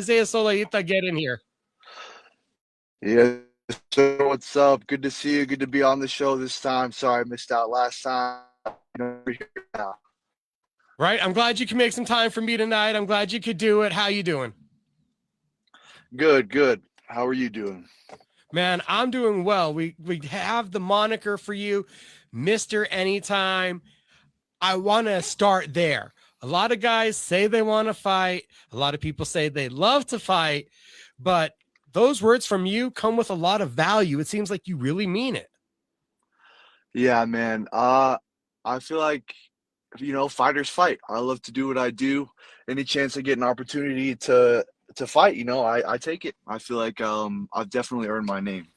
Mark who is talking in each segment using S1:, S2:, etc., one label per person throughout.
S1: Isaiah Solita, get in here.
S2: Yeah, so what's up? Good to see you. Good to be on the show this time. Sorry I missed out last time. We're here now.
S1: Right? I'm glad you can make some time for me tonight. I'm glad you could do it. How you doing?
S2: Good, good. How are you doing?
S1: Man, I'm doing well. We have the moniker for you, Mr. Anytime. I want to start there. A lot of guys say they want to fight. A lot of people say they love to fight, but those words from you come with a lot of value. It seems like you really mean it.
S2: Yeah, man. I feel like fighters fight. I love to do what I do. Any chance I get an opportunity to fight, I take it. I feel like I've definitely earned my name.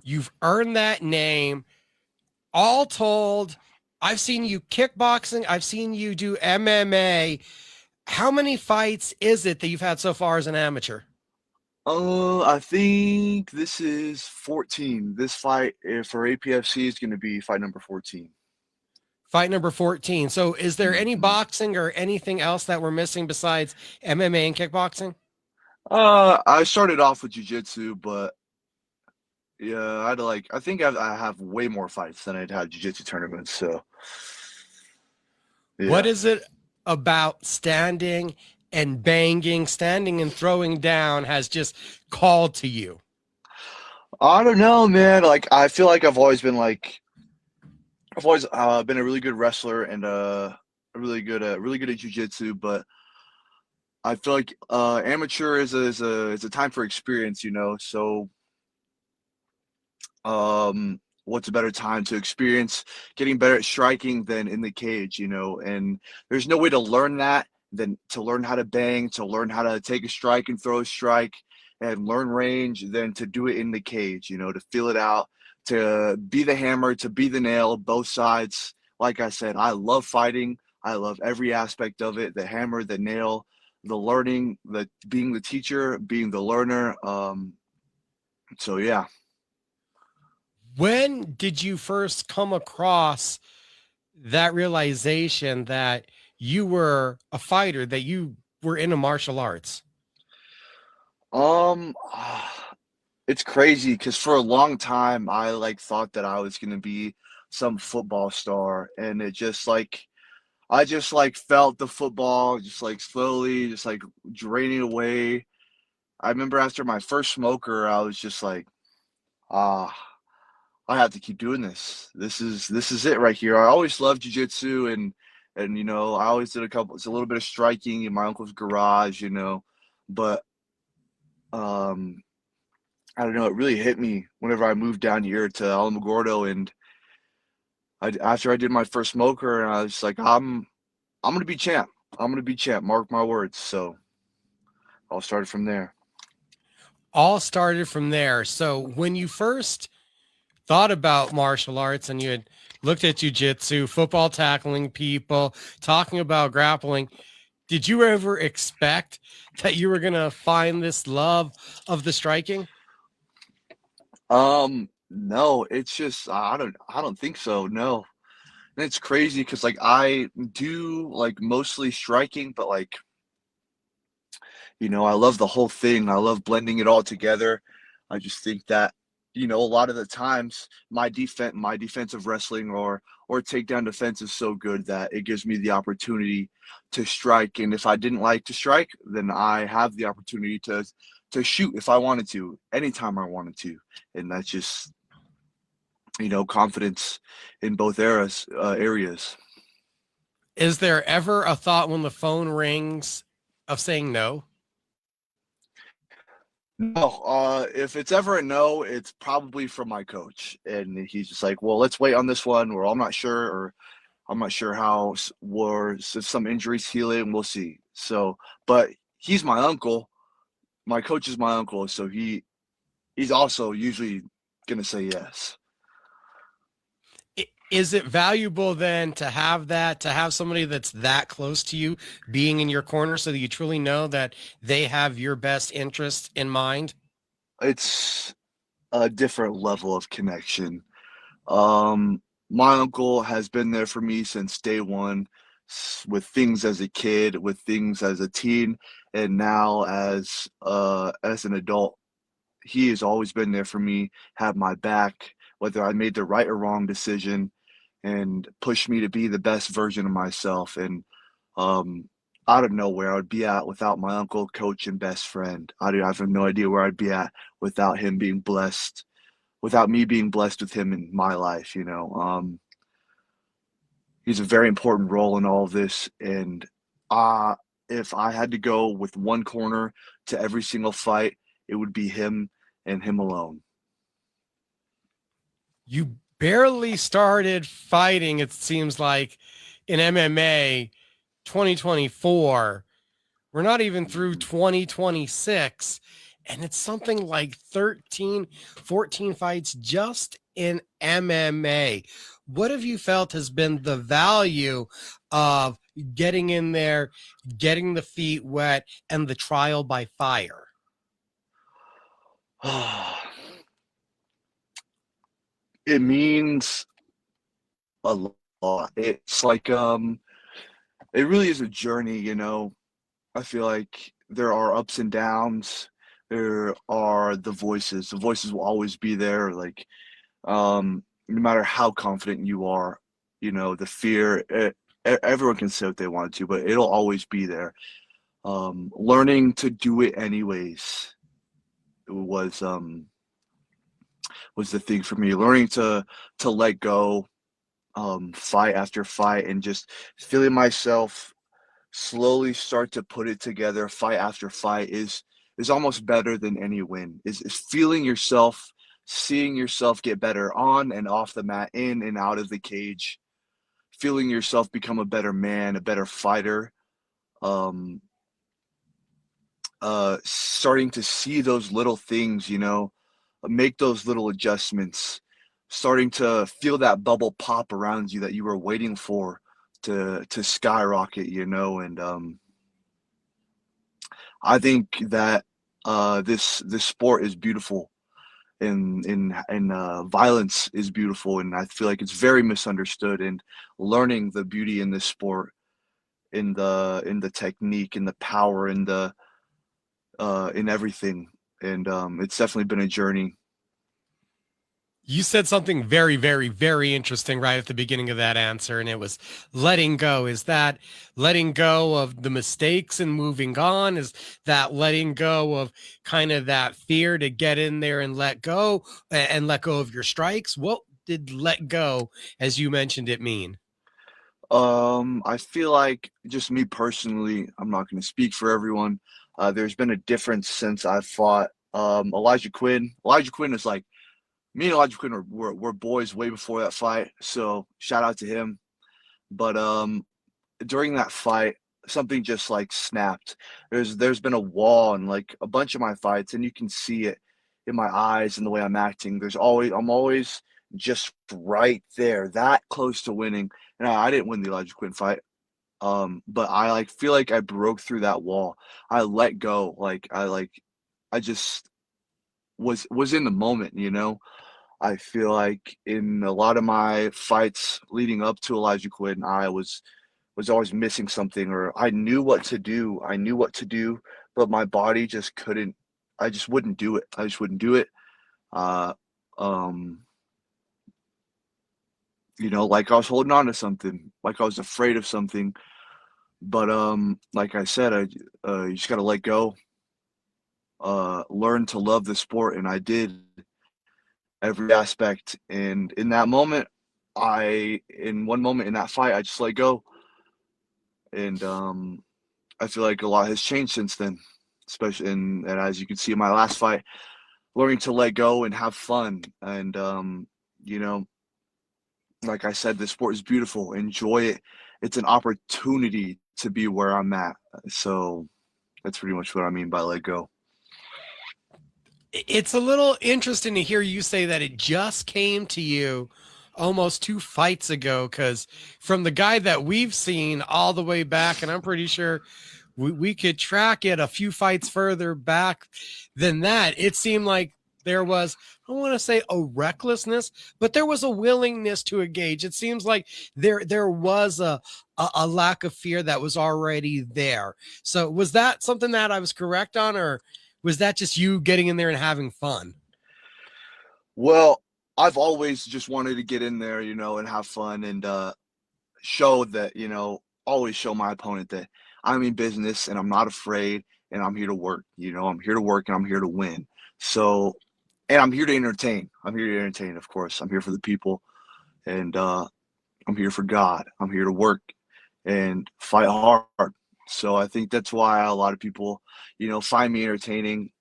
S1: You've earned that name. All told, I've seen you kickboxing, I've seen you do MMA. How many fights is it that you've had so far as an amateur?
S2: I think this is 14. This fight for APFC is going to be fight number 14.
S1: Fight number 14. So, is there any
S2: Mhm.
S1: boxing or anything else that we're missing besides MMA and kickboxing?
S2: I started off with jiu-jitsu, but yeah, I think I have way more fights than I'd had jiu-jitsu tournaments. So
S1: What
S2: yeah,
S1: is it about standing and banging, standing and throwing down has just called to you?
S2: I don't know, man. Like I feel like I've always been a really good wrestler and really good at jiu-jitsu, but I feel like amateur is a time for experience, So what's a better time to experience getting better at striking than in the cage, and there's no way to learn that than to learn how to bang, to learn how to take a strike and throw a strike and learn range than to do it in the cage, to feel it out, to be the hammer, to be the nail, both sides. Like I said, I love fighting. I love every aspect of it, the hammer, the nail, the learning, the being the teacher, being the learner. So yeah.
S1: When did you first come across that realization that you were a fighter, that you were into martial arts?
S2: Um, it's crazy because for a long time I thought that I was gonna be some football star, and it just I just felt the football just slowly just draining away. I remember after my first smoker, I was just like, ah, I have to keep doing this. This is it right here. I always loved jujitsu and I always did it's a little bit of striking in my uncle's garage, but um I don't know. It really hit me whenever I moved down here to Alamogordo, and after I did my first smoker, and I was like, I'm gonna be champ. I'm gonna be champ. Mark my words. So I'll start from there.
S1: All started from there. So when you first thought about martial arts and you had looked at jujitsu, football tackling people, talking about grappling, did you ever expect that you were going to find this love of the striking?
S2: No, it's just I don't think so. No, and it's crazy because I do mostly striking, but I love the whole thing. I love blending it all together. I just think that, a lot of the times my defensive wrestling or takedown defense is so good that it gives me the opportunity to strike. And if I didn't like to strike, then I have the opportunity to shoot if I wanted to, anytime I wanted to. And that's just, confidence in both areas.
S1: Is there ever a thought when the phone rings of saying no?
S2: No, if it's ever a no, it's probably from my coach, and he's just like, "Well, let's wait on this one," or I'm not sure how, or if some injuries heal it, and we'll see. So, but he's my uncle. My coach is my uncle, so he's also usually gonna say yes.
S1: Is it valuable then to have that, to have somebody that's that close to you being in your corner so that you truly know that they have your best interest in mind?
S2: It's a different level of connection. Um, my uncle has been there for me since day one, with things as a kid, with things as a teen, And now as an adult, he has always been there for me, have my back, whether I made the right or wrong decision, and pushed me to be the best version of myself. And um, I don't know where I would be at without my uncle, coach, and best friend. I have no idea where I'd be at without him being blessed, without me being blessed with him in my life. He's a very important role in all of this. And uh, if I had to go with one corner to every single fight, it would be him and him alone.
S1: You barely started fighting, it seems like, in MMA 2024. We're not even through 2026. And it's something like 13, 14 fights just in MMA. What have you felt has been the value of getting in there, getting the feet wet, and the trial by fire?
S2: It means a lot. It's like it really is a journey, I feel like there are ups and downs. There are the voices. The voices will always be there. Like, no matter how confident you are, the fear, everyone can say what they want to, but it'll always be there. Learning to do it anyways was was the thing for me. Learning to let go, fight after fight, and just feeling myself slowly start to put it together fight after fight is almost better than any win. Is feeling yourself, seeing yourself get better on and off the mat, in and out of the cage, feeling yourself become a better man, a better fighter. um Starting to see those little things, make those little adjustments, starting to feel that bubble pop around you that you were waiting for to skyrocket, and I think that this sport is beautiful, and violence is beautiful, and I feel like it's very misunderstood. And learning the beauty in this sport, in the technique, in the power, in everything, and it's definitely been a journey.
S1: You said something very, very, very interesting right at the beginning of that answer, and it was letting go. Is that letting go of the mistakes and moving on? Is that letting go of kind of that fear to get in there and let go of your strikes? What did let go, as you mentioned it, mean?
S2: I feel like, just me personally, I'm not going to speak for everyone. There's been a difference since I fought Elijah Quinn. Elijah Quinn is like, me and Elijah Quinn were boys way before that fight, so shout out to him. But during that fight, something just like snapped. There's been a wall in like a bunch of my fights, and you can see it in my eyes and the way I'm acting. I'm always just right there, that close to winning. And I didn't win the Elijah Quinn fight. But I like feel like I broke through that wall. I let go. I just was in the moment. I feel like in a lot of my fights leading up to Elijah Quinn, I was always missing something, or I knew what to do. I knew what to do, but my body just couldn't. I just wouldn't do it. I just wouldn't do it. Uh, um, like I was holding on to something, like I was afraid of something. But like I said, you just gotta let go, learn to love the sport, and I did every aspect. And in that moment, in one moment in that fight, I just let go, and I feel like a lot has changed since then, especially and as you can see in my last fight, learning to let go and have fun. And you know, like I said, this sport is beautiful. Enjoy it. It's an opportunity to be where I'm at. So that's pretty much what I mean by let go.
S1: It's a little interesting to hear you say that it just came to you almost two fights ago, because from the guy that we've seen all the way back, and I'm pretty sure we could track it a few fights further back than that, it seemed like there was, I don't want to say a recklessness, but there was a willingness to engage. It seems like there was a lack of fear that was already there. So was that something that I was correct on, or was that just you getting in there and having fun?
S2: Well, I've always just wanted to get in there, and have fun and show that, always show my opponent that I'm in business and I'm not afraid and I'm here to work. I'm here to work and I'm here to win. So, and I'm here to entertain. I'm here to entertain, of course. I'm here for the people and I'm here for God. I'm here to work and fight hard. So I think that's why a lot of people, find me entertaining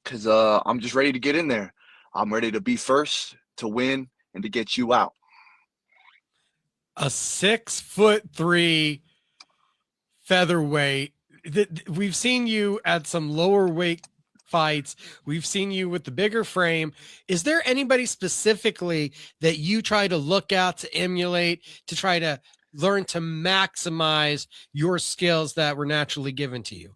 S2: because I'm just ready to get in there. I'm ready to be first, to win, and to get you out.
S1: A 6'3" featherweight. We've seen you at some lower weight fights. We've seen you with the bigger frame. Is there anybody specifically that you try to look at to emulate, to try to learn to maximize your skills that were naturally given to you?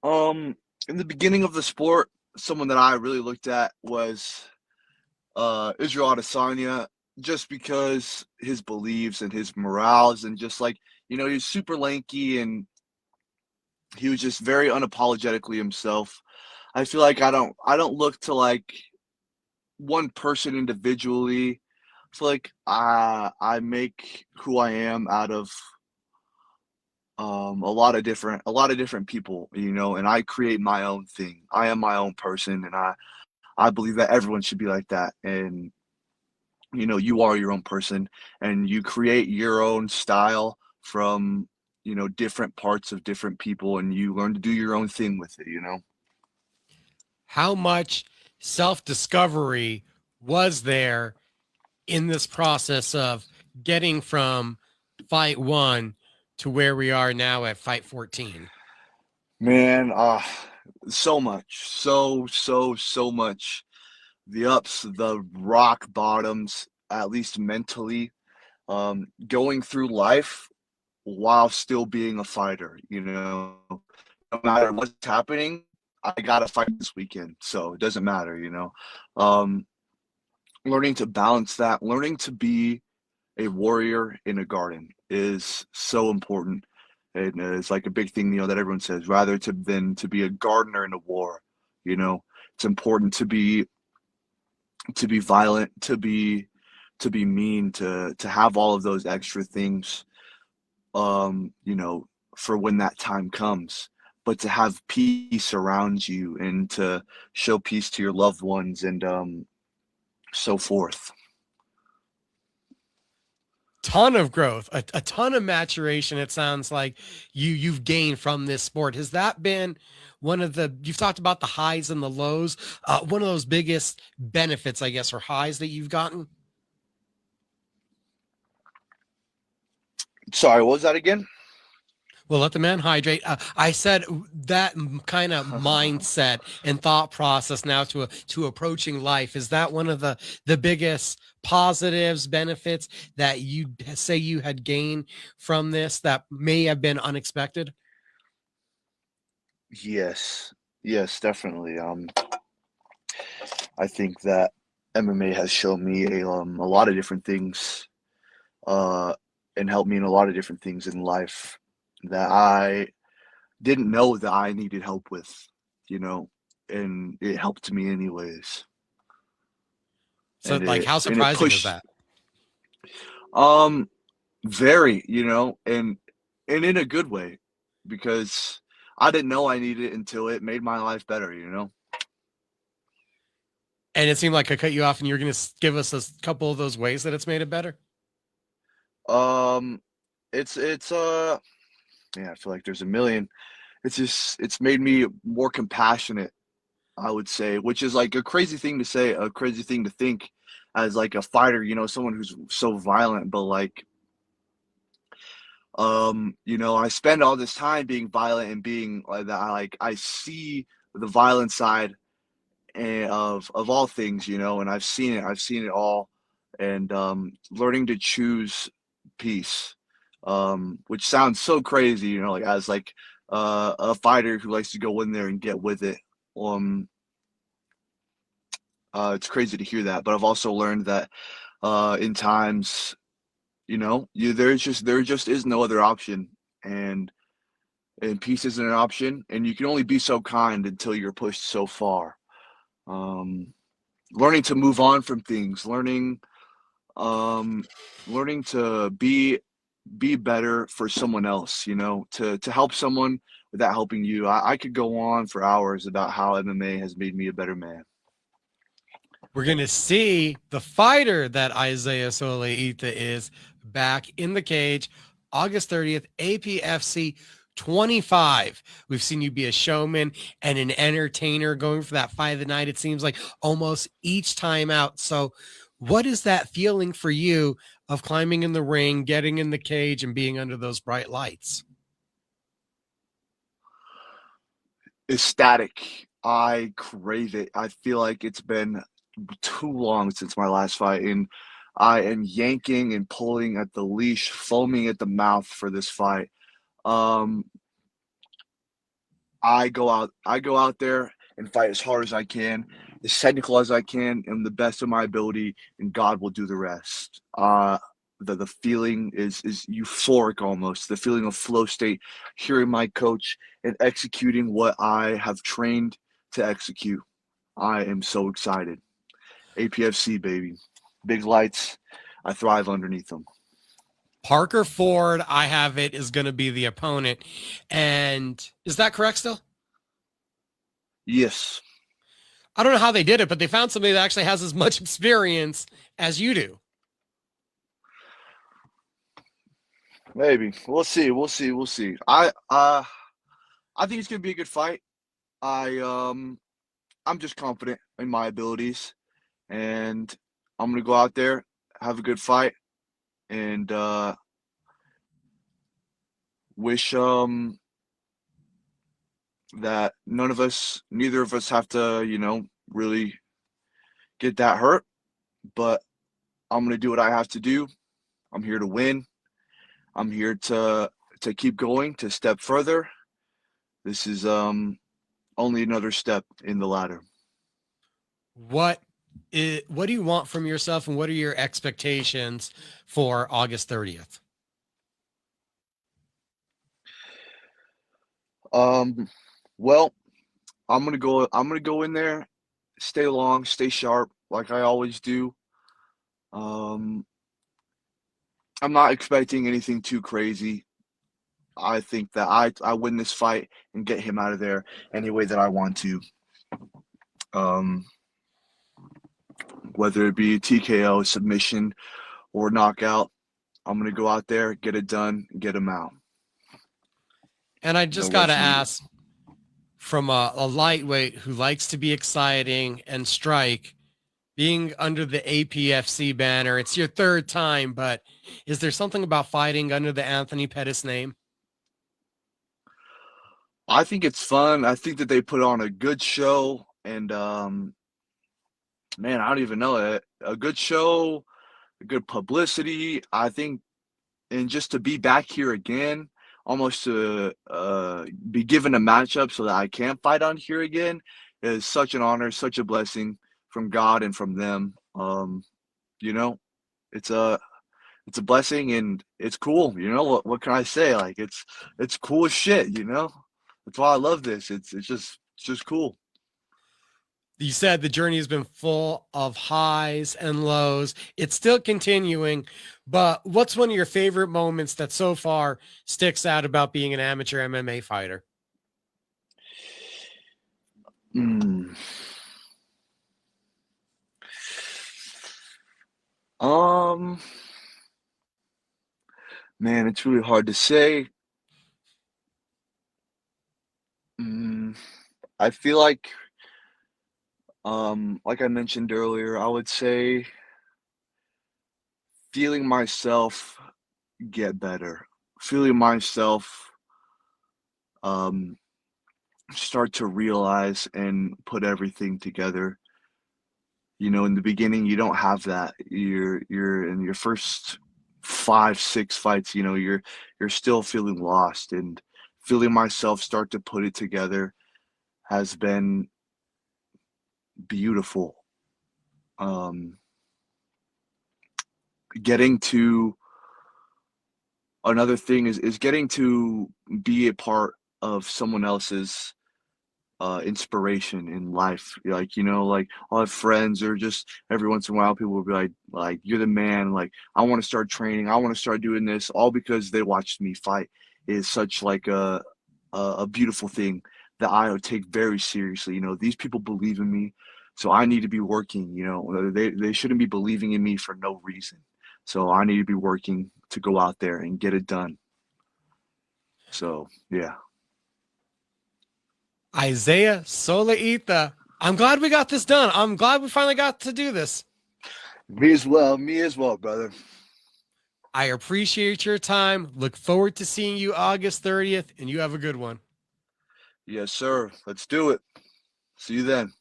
S2: In the beginning of the sport, someone that I really looked at was Israel Adesanya, just because his beliefs and his morals and just like, he's super lanky and he was just very unapologetically himself. I feel like I don't look to like one person individually. I feel like I make who I am out of a lot of different people, and I create my own thing. I am my own person, and I believe that everyone should be like that. And you are your own person, and you create your own style from different parts of different people, and you learn to do your own thing with it.
S1: How much self-discovery was there in this process of getting from fight one to where we are now at fight 14?
S2: Man, so much, so much. The ups, the rock bottoms, at least mentally, going through life while still being a fighter. No matter what's happening, I gotta fight this weekend, so it doesn't matter. Um, Learning to balance that, learning to be a warrior in a garden is so important. And it's like a big thing, that everyone says, rather than to be a gardener in a war. It's important to be violent, to be mean, to have all of those extra things, um, you know, for when that time comes. But to have peace around you and to show peace to your loved ones and so forth.
S1: Ton of growth, a ton of maturation. It sounds like you've gained from this sport. Has that been one of the, you've talked about the highs and the lows, one of those biggest benefits, I guess, or highs that you've gotten?
S2: Sorry, what was that again?
S1: Well, let the man hydrate. I said that kind of mindset and thought process now to approaching life. Is that one of the biggest positives, benefits that you say you had gained from this that may have been unexpected?
S2: Yes, yes, definitely. I think that MMA has shown me a lot of different things, uh, and helped me in a lot of different things in life that I didn't know that I needed help with, you know, and it helped me anyways.
S1: So,
S2: And
S1: like,
S2: it
S1: how
S2: and it
S1: surprising is
S2: pushed
S1: that?
S2: um very, and in a good way because I didn't know I needed it until it made my life better.
S1: And it seemed like I cut you off, and you're going to give us a couple of those ways that it's made it better.
S2: Um it's yeah, I feel like there's a million. It's made me more compassionate, I would say, which is like a crazy thing to say, a crazy thing to think as like a fighter, someone who's so violent, but like I spend all this time being violent and being like that. I see the violent side of all things, and I've seen it all, and learning to choose peace, which sounds so crazy, like as like a fighter who likes to go in there and get with it. Um, it's crazy to hear that, but I've also learned that in times, there just is no other option, and peace isn't an option, and you can only be so kind until you're pushed so far. Um, Learning to move on from things, um, learning to be better for someone else, to help someone without helping you. I could go on for hours about how MMA has made me a better man.
S1: We're going to see the fighter that Isaiah Solita is back in the cage August 30th, APFC 25. We've seen you be a showman and an entertainer going for that fight of the night. It seems like almost each time out. So what is that feeling for you of climbing in the ring, getting in the cage, and being under those bright lights?
S2: Ecstatic. I crave it. I feel like it's been too long since my last fight, and I am yanking and pulling at the leash, foaming at the mouth for this fight. Um, I go out there and fight as hard as I can, as technical as I can, and the best of my ability, and God will do the rest. The feeling is euphoric almost. The feeling of flow state, hearing my coach and executing what I have trained to execute. I am so excited. APFC baby, big lights. I thrive underneath them.
S1: Parker Ford, I have it, is going to be the opponent. And is that correct still?
S2: Yes,
S1: I don't know how they did it, but they found somebody that actually has as much experience as you do.
S2: maybe. We'll see. We'll see. We'll see. I think it's gonna be a good fight. I I'm just confident in my abilities, and I'm gonna go out there, have a good fight, and wish that neither of us have to, really get that hurt. But I'm gonna do what I have to do. I'm here to win. I'm here to keep going, to step further. This is only another step in the ladder.
S1: What do you want from yourself, and what are your expectations for August 30th?
S2: Um, well, I'm gonna go in there, stay long, stay sharp, like I always do. Um, I'm not expecting anything too crazy. I think that I win this fight and get him out of there any way that I want to. Um, whether it be TKO, submission, or knockout, I'm gonna go out there, get it done, get him out.
S1: And I
S2: No
S1: just got to
S2: rush needed.
S1: ask, from a lightweight who likes to be exciting and strike, being under the APFC banner, it's your third time, but is there something about fighting under the Anthony Pettis name?
S2: I think it's fun. I think that they put on a good show, and man, I don't even know it. A good show, good publicity. I think, and just to be back here again, almost to be given a matchup so that I can fight on here again, is such an honor, such a blessing from God and from them. You know, it's a blessing, and it's cool. What can I say? Like it's cool as shit. That's why I love this. It's just cool.
S1: You said the journey has been full of highs and lows. It's still continuing, but what's one of your favorite moments that so far sticks out about being an amateur MMA fighter?
S2: Mm. Um, Man, it's really hard to say. Mm, I feel like I mentioned earlier, I would say feeling myself get better, feeling myself um, start to realize and put everything together. In the beginning, you don't have that. You're in your first 5, 6 fights. You're still feeling lost, and feeling myself start to put it together has been. beautiful. Um, Getting to another thing is getting to be a part of someone else's inspiration in life. Like, like I'll have friends or just every once in a while people will be like you're the man, like I want to start training, I want to start doing this, all because they watched me fight. Is such like a beautiful thing that I take very seriously. These people believe in me, so I need to be working. They shouldn't be believing in me for no reason. So I need to be working to go out there and get it done. So yeah.
S1: Isaiah Solita. I'm glad we got this done. I'm glad we finally got to do this.
S2: Me as well. Me as well, brother.
S1: I appreciate your time. Look forward to seeing you August 30th, and you have a good one.
S2: Yes, sir. Let's do it. See you then.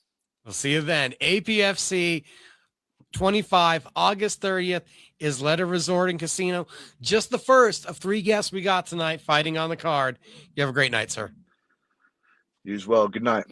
S1: We'll see you then. APFC 25, August 30th, Isleta Resort and Casino. Just the first of 3 guests we got tonight fighting on the card. You have a great night, sir.
S2: You as well. Good night.